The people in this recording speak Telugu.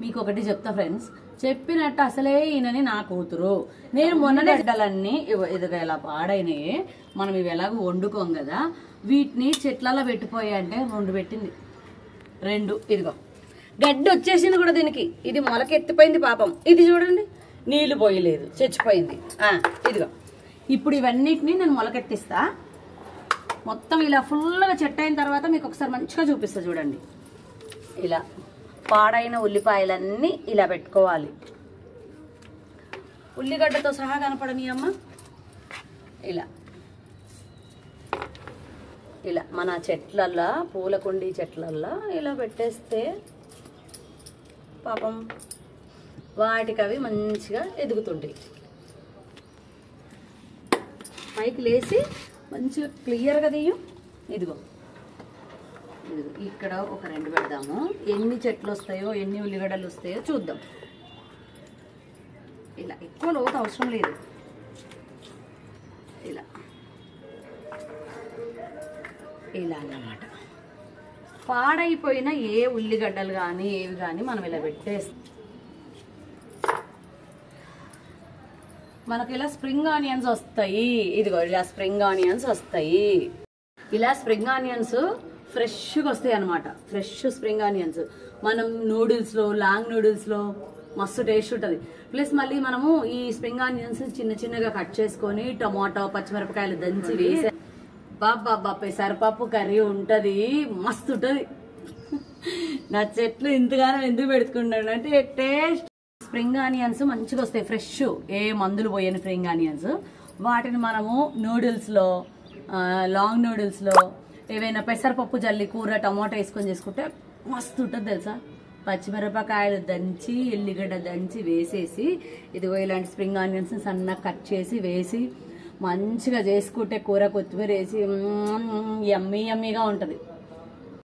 మీకు ఒకటి చెప్తా ఫ్రెండ్స్, చెప్పినట్టు అసలే ఈయనని నా కూతురు. నేను మొన్ననే గడ్డలన్నీ ఇదిగా ఇలా పాడైనాయి. మనం ఇవి ఎలాగో వండుకోం కదా, వీటిని చెట్లలో పెట్టిపోయా అంటే 2 పెట్టింది. 2 ఇదిగో గడ్డి వచ్చేసింది కూడా దీనికి. ఇది మొలకెత్తిపోయింది పాపం. ఇది చూడండి, నీళ్లు పోయలేదు, చచ్చిపోయింది. ఇదిగో ఇప్పుడు ఇవన్నిటిని నేను మొలకెత్తిస్తా. మొత్తం ఇలా ఫుల్గా చెట్టు అయిన తర్వాత మీకు ఒకసారి మంచిగా చూపిస్తా చూడండి. ఇలా పాడైన ఉల్లిపాయలన్నీ ఇలా పెట్టుకోవాలి. ఉల్లిగడ్డతో సహా కనపడని అమ్మ. ఇలా ఇలా మన చెట్లల్లో, పూలకుండి చెట్లల్లో ఇలా పెట్టేస్తే పాపం వాటికి అవి మంచిగా ఎదుగుతుంటాయి. పైకి లేచి మంచిగా క్లియర్గా తీయం. ఇదిగో ఇక్కడ ఒక 2 పెడదాము. ఎన్ని చెట్లు వస్తాయో, ఎన్ని ఉల్లిగడ్డలు వస్తాయో చూద్దాం. ఇలా ఎక్కువ లోతు అవసరం లేదు. ఇలా ఇలా అన్నమాట. పాడైపోయిన ఏ ఉల్లిగడ్డలు కానీ ఏవి కానీ మనం ఇలా పెట్టేస్తాం. మనకి ఇలా స్ప్రింగ్ ఆనియన్స్ వస్తాయి. ఇదిగో ఇలా స్ప్రింగ్ ఆనియన్స్ వస్తాయి. ఇలా స్ప్రింగ్ ఆనియన్స్ ఫ్రెష్గా వస్తాయి అన్నమాట. ఫ్రెష్ స్ప్రింగ్ ఆనియన్స్ మనం నూడిల్స్లో, లాంగ్ నూడిల్స్లో మస్తు టేస్ట్ ఉంటుంది. ప్లస్ మళ్ళీ మనము ఈ స్ప్రింగ్ ఆనియన్స్ చిన్న చిన్నగా కట్ చేసుకొని టమాటో, పచ్చిమిరపకాయలు దంచి వేసే బాబా పెసరపప్పు కర్రీ ఉంటుంది, మస్తు ఉంటుంది. నా చెట్లు ఇంతగానో ఎందుకు పెట్టుకుంటాను అంటే టేస్ట్. స్ప్రింగ్ ఆనియన్స్ మంచిగా వస్తాయి, ఫ్రెష్, ఏ మందులు పోయని స్ప్రింగ్ ఆనియన్స్. వాటిని మనము నూడిల్స్లో, లాంగ్ నూడిల్స్లో, ఏవైనా పెసరపప్పు జల్లి కూర టమాటో వేసుకొని చేసుకుంటే మస్తు ఉంటుంది తెలుసా. పచ్చిమిరపకాయలు దంచి, ఎల్లిగడ్డ దంచి వేసేసి, ఇదిగో ఇలాంటి స్ప్రింగ్ ఆనియన్స్ సన్నగా కట్ చేసి వేసి మంచిగా చేసుకుంటే కూర కొత్తిమీర వేసి యమ్మీ యమ్మీగా ఉంటుంది.